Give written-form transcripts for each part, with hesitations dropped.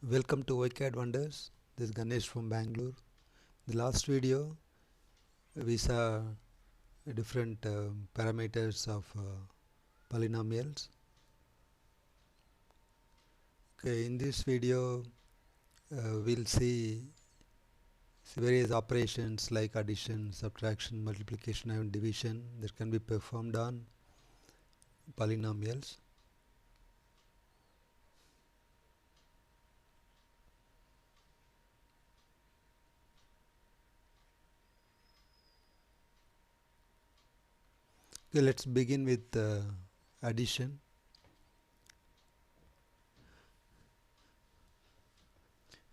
Welcome to OiCAD Wonders. This is Ganesh from Bangalore. The last video we saw different parameters of polynomials. Okay, in this video we'll see various operations like addition, subtraction, multiplication and division that can be performed on polynomials. Okay, let's begin with addition.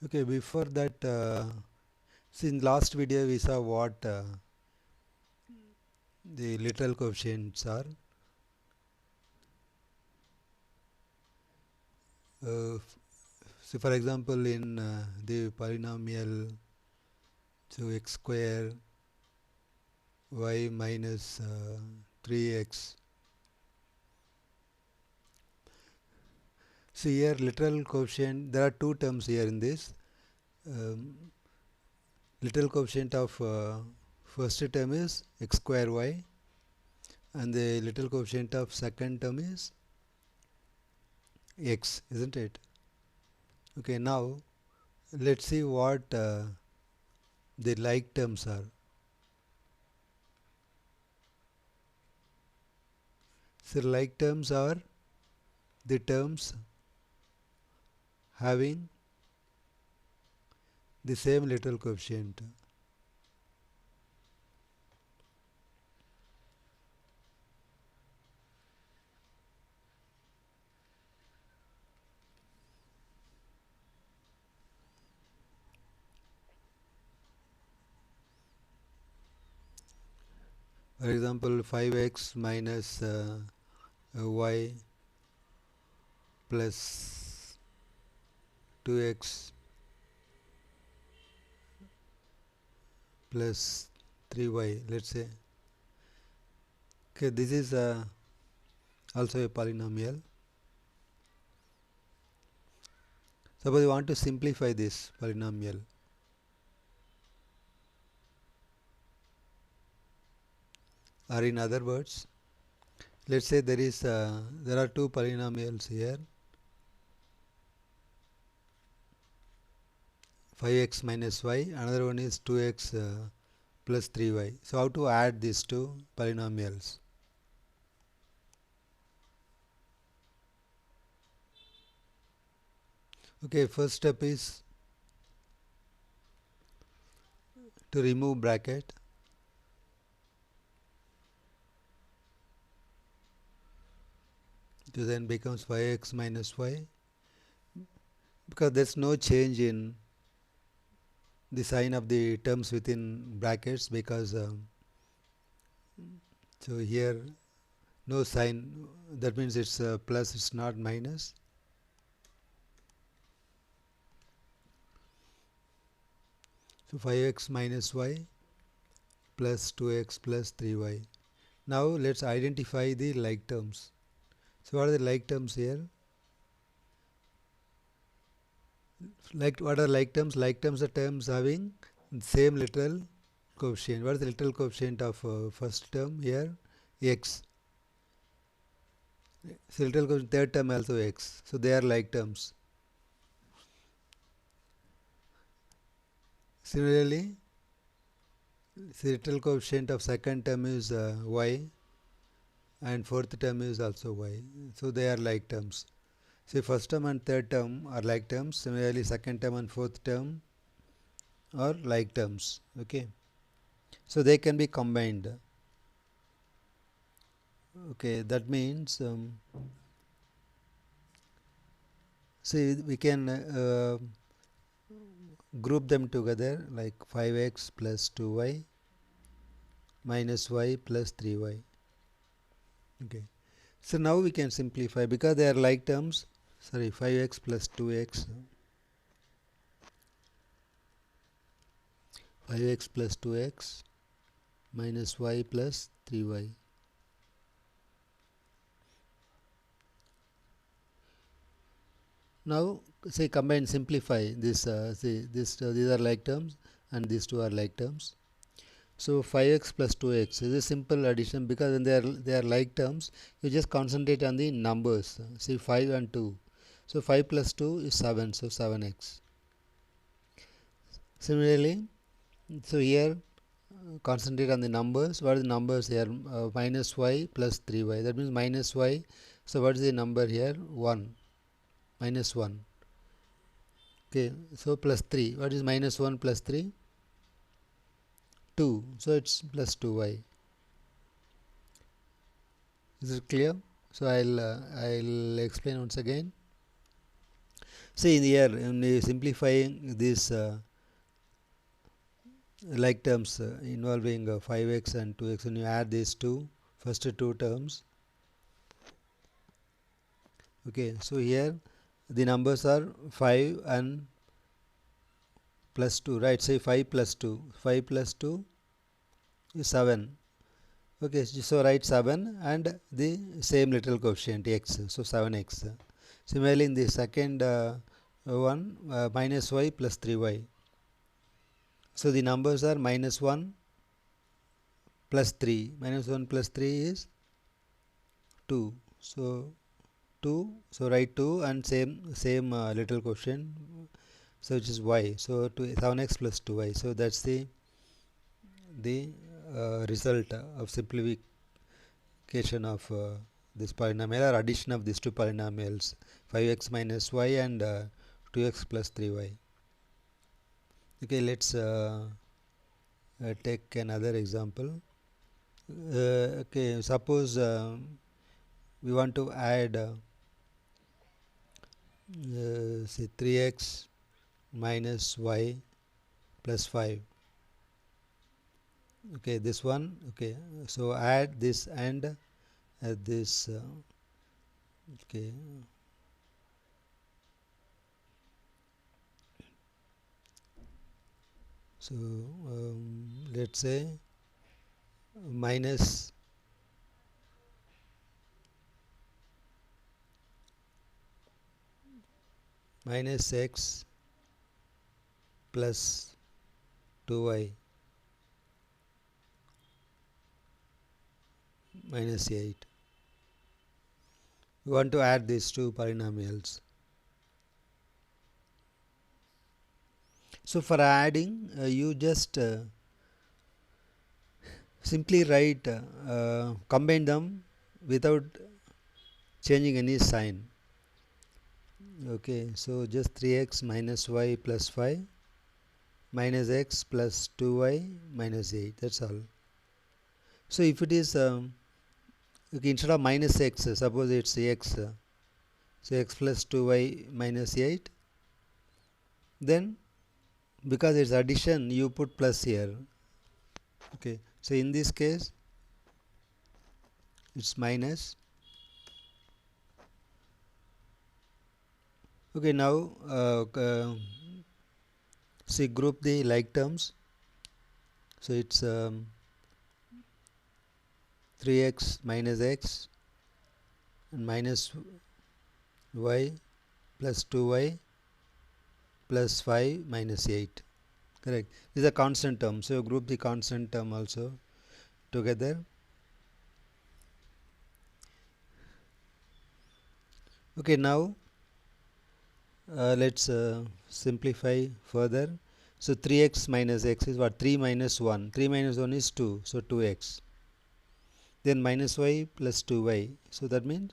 Okay, before that, in last video we saw what the literal coefficients are. So for example, in the polynomial, so x square y minus 3x. So here literal coefficient, there are two terms here in this. Literal coefficient of first term is x square y, and the literal coefficient of second term is x, isn't it? Okay, now let's see what the like terms are. So like terms are the terms having the same literal coefficient. For example, 5x minus y plus 2x plus 3y, let's say. Okay, this is also a polynomial. Suppose you want to simplify this polynomial. Or in other words, let's say there are two polynomials here, 5x minus y, another one is 2x plus 3y. So how to add these two polynomials? Okay, first step is to remove bracket. So then becomes 5x minus y, because there's no change in the sign of the terms within brackets, because so here no sign, that means it's plus, it's not minus. So 5x minus y plus 2x plus 3y. Now let's identify the like terms. So what are the like terms here? Like, what are like terms? Like terms are terms having same literal coefficient. What is the literal coefficient of first term here? X. So literal coefficient third term also x. So they are like terms. Similarly, the literal coefficient of second term is y, and fourth term is also y. So they are like terms. So first term and third term are like terms. Similarly, second term and fourth term are like terms. Okay. So they can be combined. Okay, that means see, we can group them together like 5x plus 2y minus y plus 3y. Okay. So now we can simplify because they are like terms. Sorry, 5x plus 2x, 5x plus 2x minus y plus 3y. Now say combine, simplify this, these are like terms and these two are like terms. So 5x plus 2x is a simple addition, because when they are like terms, you just concentrate on the numbers. See 5 and 2. So 5 plus 2 is 7, so 7x. Similarly, so here concentrate on the numbers. What are the numbers here? Minus y plus 3y. That means minus y. So what is the number here? 1. Minus 1. Okay, so plus 3. What is minus 1 plus 3? 2. So it's plus 2y. Is it clear? So I'll explain once again. See in here, in simplifying these like terms involving 5x and 2x, when you add these first two terms, okay, so here the numbers are 5 and plus 2, right? Say 5 plus 2. 5 plus 2 is 7. Okay, so write 7 and the same little coefficient x, so 7x. Similarly, in the second one, minus y plus 3y. So the numbers are minus 1 plus 3. Minus 1 plus 3 is 2. So 2. So write 2 and same little coefficient. So which is y. So 7x plus 2y. So that's the result of simplification of this polynomial, or addition of these two polynomials, 5x minus y and 2x plus 3y. Okay, let's take another example. Okay, suppose we want to add say 3x minus y plus 5. Okay, this one. Okay, so add this and this. Okay, so let's say minus x plus 2y minus 8. We want to add these two polynomials. So for adding, you just simply write, combine them without changing any sign. Okay, so just 3x minus y plus 5 minus x plus 2y minus 8, that's all. So if it is okay, instead of minus x, suppose it's x, so x plus 2y minus 8, then because it's addition you put plus here. Okay, so in this case it's minus. Okay, now see, group the like terms. So it's 3x minus x and minus y plus 2y plus 5 minus 8. Correct. This is a constant term, so group the constant term also together. Okay, now let's simplify further. So 3x minus x is what? 3 minus 1. 3 minus 1 is 2, so 2x. Then minus y plus 2y. So that means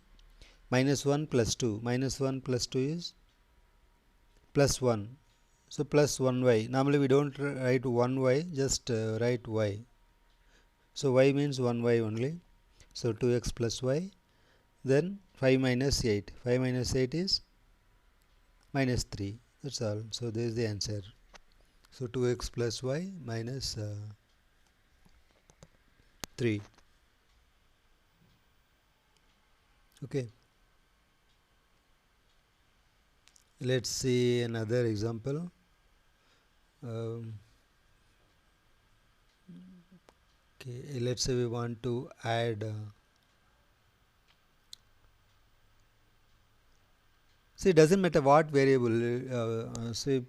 minus 1 plus 2. Minus 1 plus 2 is plus 1. So plus 1y. Normally we don't write 1y, just write y. So y means 1y only. So 2x plus y. Then 5 minus 8. 5 minus 8 is minus 3. That's all. So this is the answer. So 2x plus y minus 3. Okay. Let's see another example. Okay, let's say we want to add See, it doesn't matter what variable. See,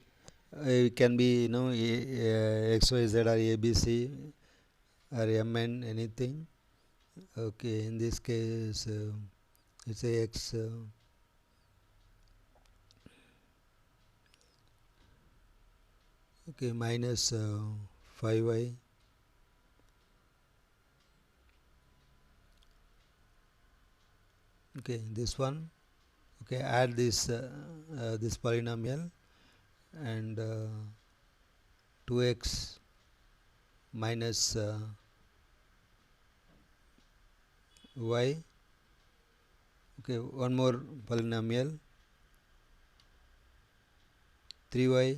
it can be x, y, z, or a, b, c, or m, n, anything. Okay, in this case, it's a x. Okay, minus 5y. Okay, this one. Okay, add this polynomial, and 2x minus y. Okay, one more polynomial, 3y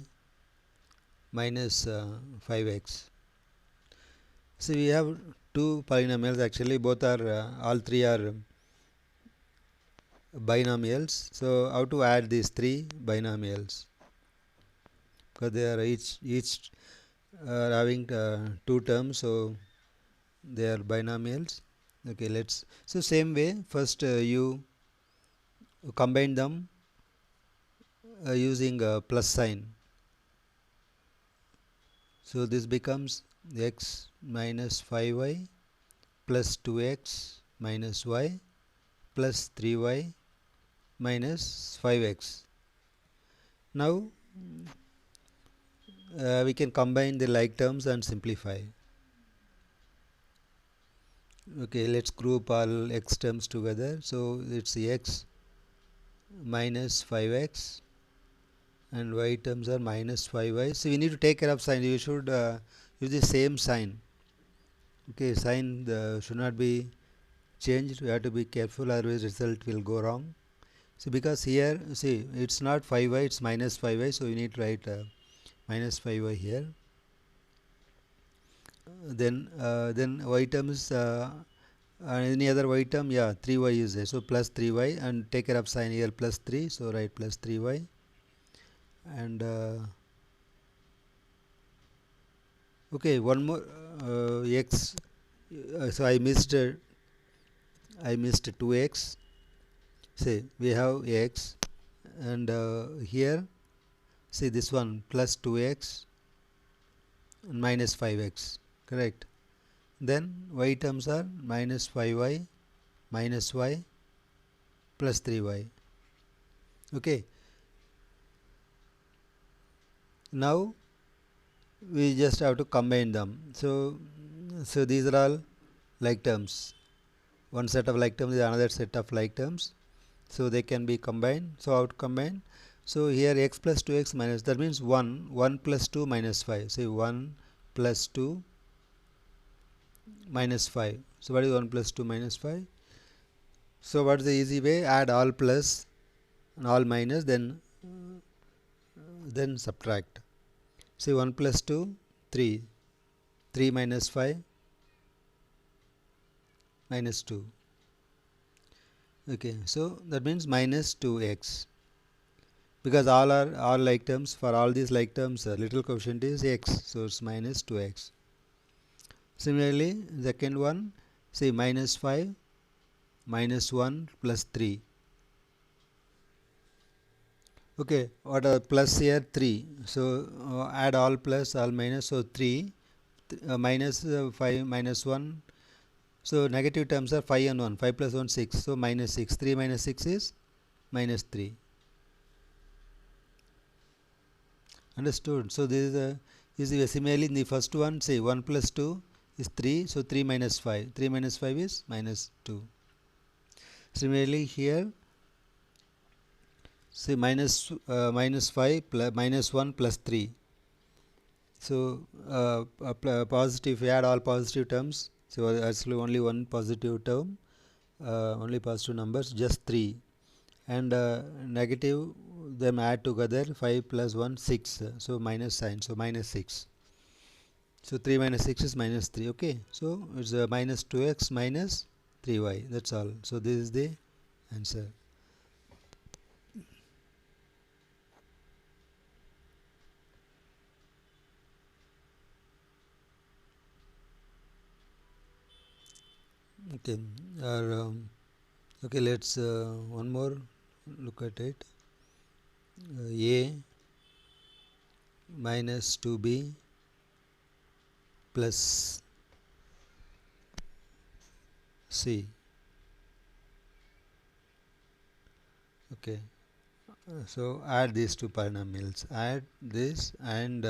minus 5x. So we have two polynomials. Actually both are all three are binomials. So how to add these three binomials? Because they are each having two terms, so they are binomials. Okay, let's, so same way, first you combine them using a plus sign. So this becomes x minus 5y plus 2x minus y plus 3y minus 5x. Now we can combine the like terms and simplify. Okay, let's group all x terms together. So it's x minus 5x and y terms are minus 5y. So we need to take care of sign. You should use the same sign. Okay, sign should not be changed. We have to be careful, otherwise result will go wrong. So because here, see, it's not 5y, it's minus 5y, so you need to write minus 5y here. Then y terms, any other y term, yeah, 3y is there, so plus 3y, and take care of sign here, plus 3, so write plus 3y, and okay, one more x. So I missed 2x. Say we have x, and here see this one plus 2x and minus 5x, correct. Then y terms are minus 5y minus y plus 3y. Okay, now we just have to combine them. So these are all like terms. One set of like terms is another set of like terms, so they can be combined. So how to combine? So here x plus 2x minus, that means 1 plus 2 minus 5. Say 1 plus 2 minus 5. So what is 1 plus 2 minus 5? So what is the easy way? Add all plus and all minus, then subtract. Say 1 plus 2, 3. 3 minus 5 minus 2. Okay, so that means minus 2x, because all like terms. For all these like terms, little coefficient is x, so it's minus 2x. Similarly, second one, say minus 5 minus 1 plus 3. Okay, what are plus here? 3. So add all plus all minus, so 3 minus 5 minus 1. So negative terms are 5 and 1. 5 plus 1 6. So minus 6. 3 minus 6 is minus 3. Understood? So this is similarly in the first one, say 1 plus 2 is 3. So 3 minus 5. 3 minus 5 is minus 2. Similarly here, say minus 5 plus minus 1 plus 3. So positive, if you add all positive terms, so actually only one positive term, only positive numbers, just 3, and negative, them add together, 5 plus 1 6, so minus sign, so minus 6. So 3 minus 6 is minus 3. Okay, so it's minus 2x minus 3y, that's all. So this is the answer. Okay, okay, let's one more look at it. a minus 2b plus c. Okay, so add these two polynomials, add this and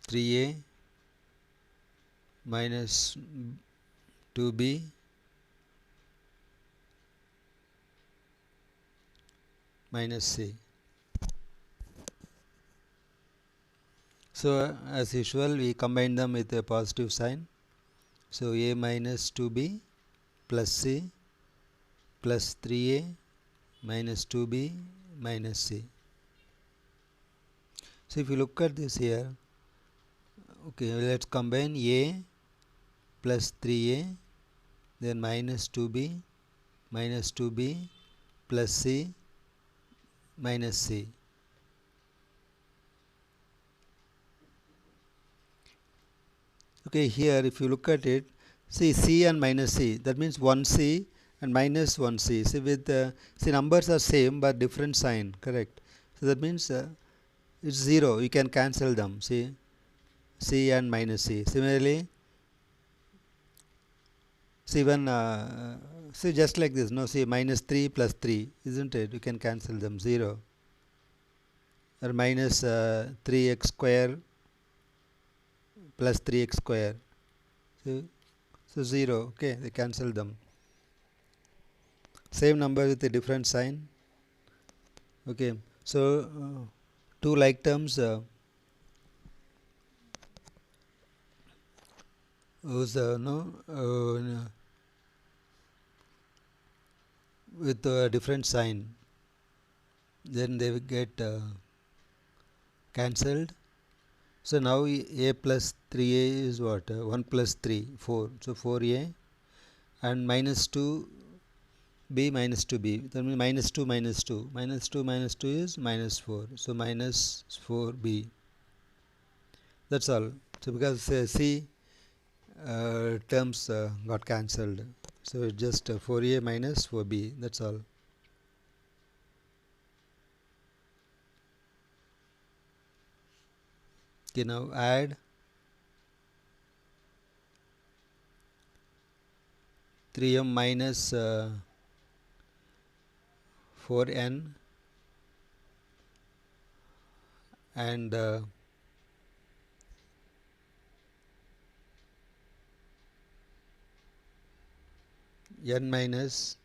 3a minus 2b minus c. So as usual we combine them with a positive sign. So a minus 2b plus c plus 3a minus 2b minus c. So if you look at this here, okay, let's combine a plus 3a, then minus 2b plus c minus c. Okay, here if you look at it, see c and minus c, that means 1c and minus 1c. See with see numbers are same but different sign, correct? So that means it's 0, you can cancel them. See c and minus c. Similarly, see when see just like this, no, see minus 3 plus 3, isn't it? You can cancel them, 0. Or minus 3x square plus 3x square. So 0, okay, they cancel them. Same number with a different sign. Okay, so two like terms whose with a different sign, then they will get cancelled. So now a plus 3a is what? 1 plus 3, 4. So 4a and minus 2b minus 2b. That means minus 2 minus 2. Minus 2 minus 2 is minus 4. So minus 4b. That's all. So because c terms got cancelled. So it's just 4a minus 4b. That's all. Okay, now add 3m minus 4n and n minus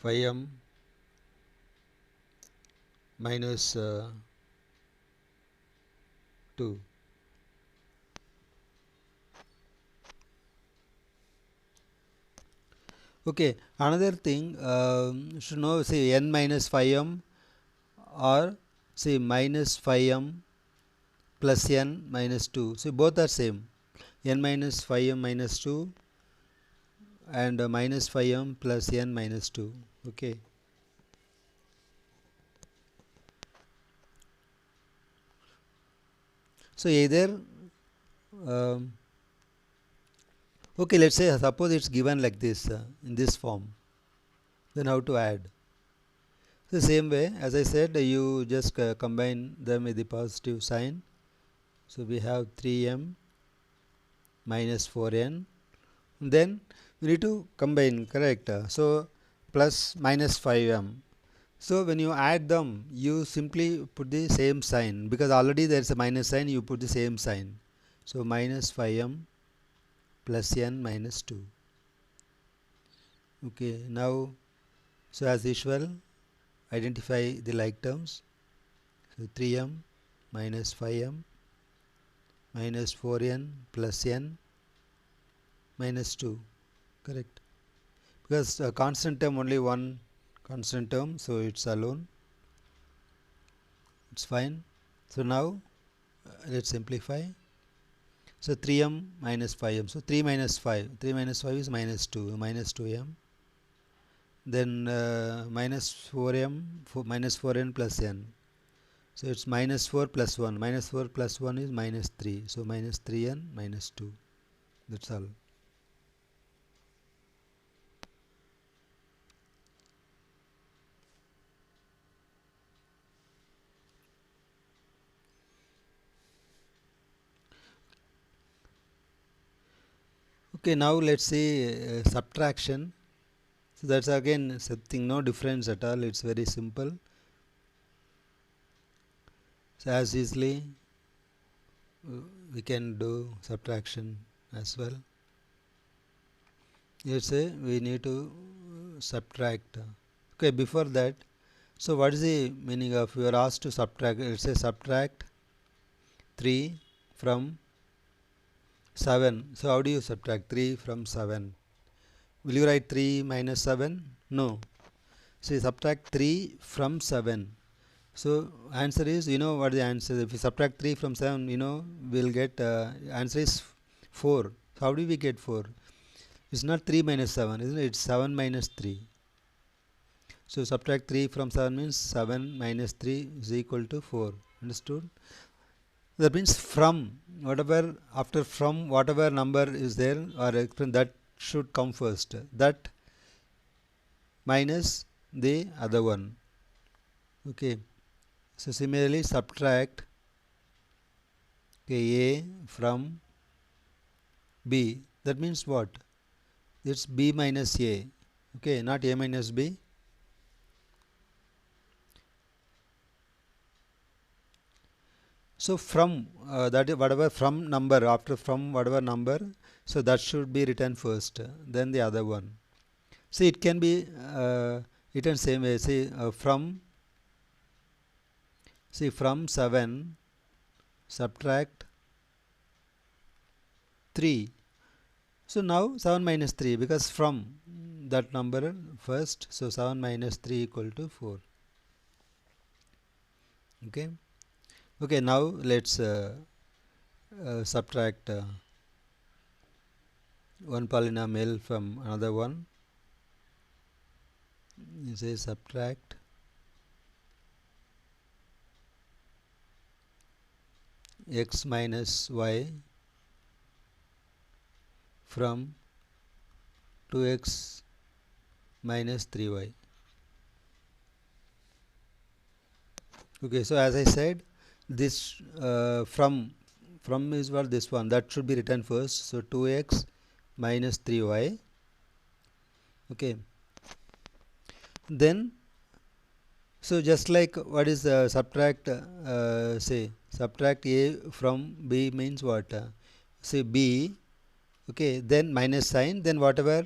5m minus 2. Okay, another thing should know, say n minus 5m or say minus 5m plus n minus 2. So both are same, n minus 5m minus 2 and minus 5m plus n minus 2. Okay. So either okay, let's say suppose it's given like this in this form, then how to add? The same way as I said, you just combine them with the positive sign. So we have 3m minus 4n, then we need to combine, correct? So plus minus 5m. So when you add them, you simply put the same sign, because already there is a minus sign, you put the same sign. So minus 5m plus n minus 2. Okay, now so as usual, identify the like terms. So 3m minus 5m minus 4n plus n minus 2, correct? Because constant term, only one constant term, so it's alone, it's fine. So now let's simplify. So 3m minus 5m, so 3 minus 5 is minus 2, minus 2m, then minus 4m, minus 4n plus n, so it's minus 4 plus 1, minus 4 plus 1 is minus 3, so minus 3n minus 2, that's all. Okay, now let's see subtraction. So that's again something, no difference at all, it's very simple. So as easily we can do subtraction as well. Let's say we need to subtract. Okay, before that, so what is the meaning of, you are asked to subtract, let's say subtract 3 from 7. So how do you subtract 3 from 7? Will you write 3 minus 7? No. So subtract 3 from 7. So answer is, you know what the answer is. If you subtract 3 from 7, you know, we'll get answer is 4. So how do we get 4? It's not 3 minus 7, isn't it? It's 7 minus 3. So subtract 3 from 7 means 7 minus 3 is equal to 4. Understood? That means from whatever, after from whatever number is there or expression, that should come first. That minus the other one. Okay. So similarly subtract A from B. That means what? It's B minus A. Okay, not A minus B. So from that is whatever from number, after from whatever number, so that should be written first, then the other one. See, it can be written same way. See from 7 subtract 3. So now 7 minus 3, because from that number first, so 7 minus 3 equal to 4. Okay. Okay, now let's subtract one polynomial from another one. You say subtract x minus y from 2x minus 3y. Okay, so as I said, this from is what, this one, that should be written first. So 2x minus 3y. Okay, then so just like what is subtract, say subtract a from b means what, say b, okay, then minus sign, then whatever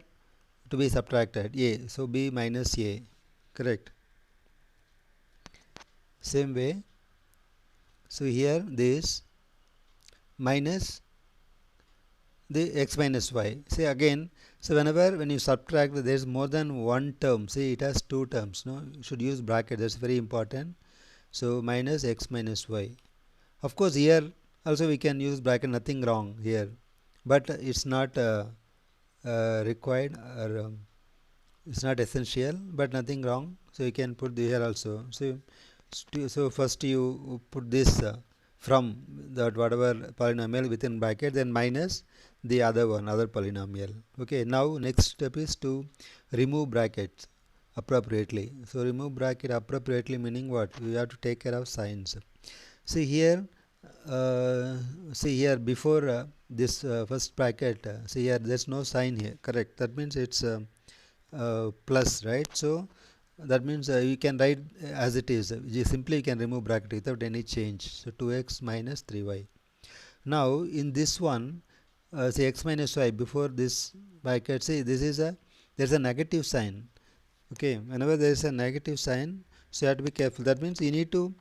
to be subtracted, a, so b minus a, correct. Same way, so here this minus the x minus y. See again, so whenever when you subtract, there is more than one term. See, it has two terms. No, you should use bracket. That's very important. So minus x minus y. Of course, here also we can use bracket. Nothing wrong here, but it's not required, or it's not essential. But nothing wrong. So you can put here also. So first you put this from that whatever polynomial within bracket, then minus the other one, other polynomial. Okay, now next step is to remove brackets appropriately. So remove bracket appropriately meaning what? We have to take care of signs. See here, before this first bracket, see here there's no sign here, correct? That means it's plus, right? So that means you can write as it is. You simply can remove bracket without any change. So 2x minus 3y. Now in this one, say x minus y, before this bracket, see this is there's a negative sign. Okay, whenever there is a negative sign, so you have to be careful. That means you need to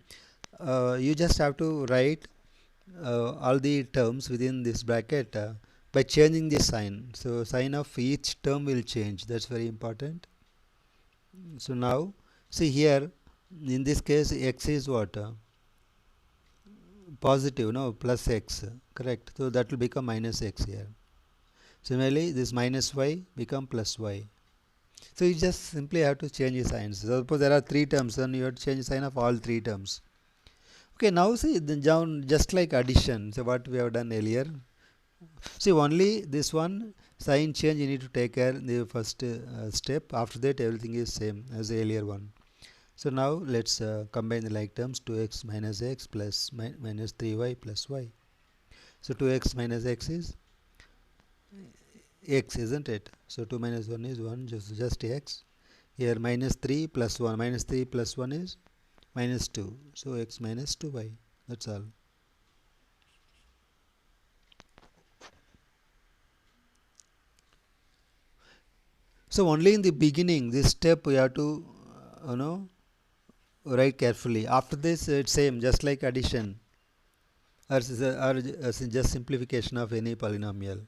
you just have to write all the terms within this bracket by changing the sign. So sign of each term will change. That's very important. So now see here, in this case x is what, positive, no, plus x, correct. So that will become minus x here. Similarly this minus y become plus y. So you just simply have to change the signs. So suppose there are three terms, then you have to change the sign of all three terms. Okay, now see down, just like addition, so what we have done earlier. See, only this one sign change you need to take care in the first step. After that everything is same as the earlier one. So now let's combine the like terms. 2x minus x plus minus 3y plus y. So 2x minus x is x, isn't it? So 2 minus 1 is 1, just x. Here minus 3 plus 1, minus 3 plus 1 is minus 2. So x minus 2y, that's all. So only in the beginning, this step we have to, write carefully. After this, it's same, just like addition or just simplification of any polynomial.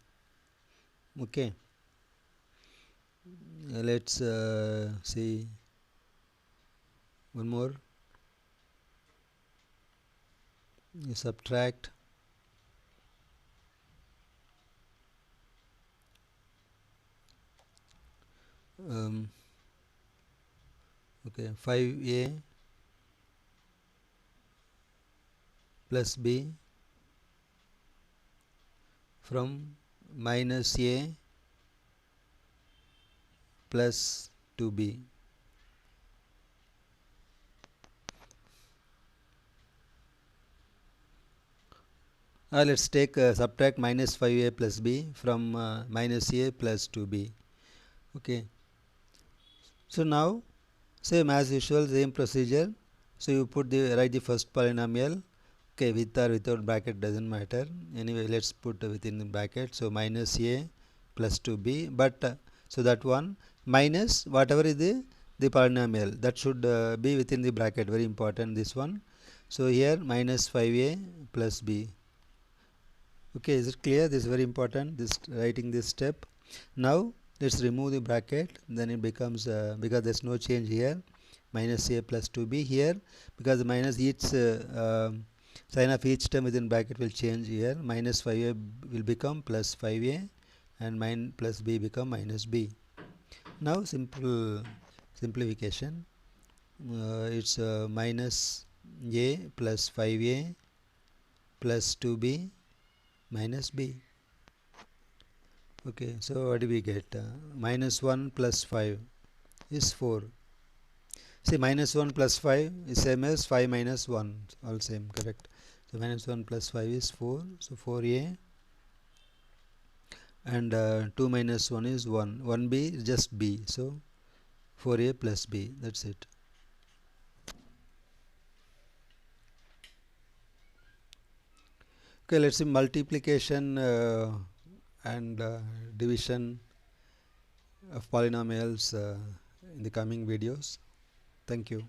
Okay. Let's see one more. You subtract okay, 5a plus b from minus a plus 2b. Let's take subtract minus 5a plus b from minus a plus 2b. Okay. So now same as usual, same procedure. So you write the first polynomial. Okay, with or without bracket doesn't matter. Anyway, let's put within the bracket. So minus a plus 2b. But so that one minus whatever is the polynomial, that should be within the bracket. Very important, this one. So here minus 5a plus b. Okay, is it clear? This is very important, this writing this step. Now let's remove the bracket, then it becomes because there's no change here, minus a plus 2b here, because minus each sign of each term within bracket will change here. Minus 5a will become plus 5a and plus b become minus b. Now simplification, it's minus a plus 5a plus 2b minus b. Okay, so what do we get? Minus 1 plus 5 is 4. See, minus 1 plus 5 is same as 5 minus 1, all same, correct. So minus 1 plus 5 is 4, so 4a, and 2 minus 1 is 1. 1b is just b, so 4a plus b, that's it. Okay, let's see multiplication and division of polynomials in the coming videos. Thank you.